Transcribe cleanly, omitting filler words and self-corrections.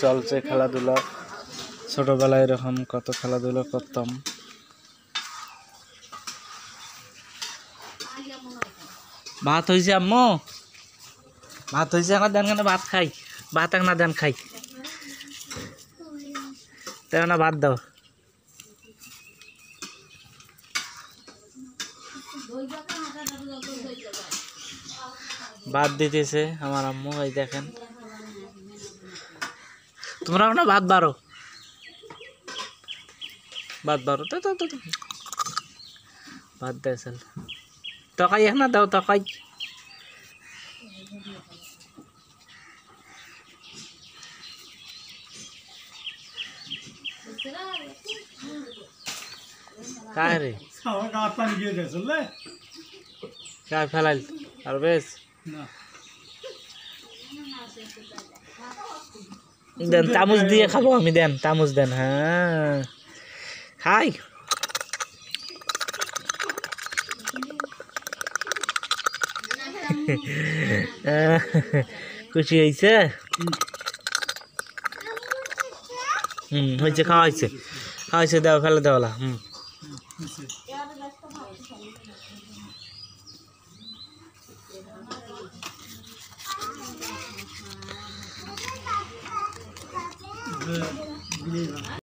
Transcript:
চলছে খেলাধুলা। ছোটবেলায় এরকম কত খেলাধুলা করতাম। ভাত হয়েছে আম্মু? ভাত হয়েছে? আমার দেন কেন, ভাত খাই। ভাত এক না দেন খাই, তাই না? ভাত দাও। ভাত দিতেছে আমার আম্মু, এই দেখেন। তোমরা না ভাত বারো, ভাত বারো তো তো তো ভাত দিয়েছে। তকাই এক না দাও, তকাই। काय रे काय ফেলাইল আর বেশ দেন, চামচ দিয়ে খাবো আমি, দেন চামচ দেন। হ্যাঁ খাই। খুশি হয়েছে? হয়েছে, খাওয়া হয়েছে, খাওয়া হয়েছে, দেওয়া ফেলে দেওয়ালা।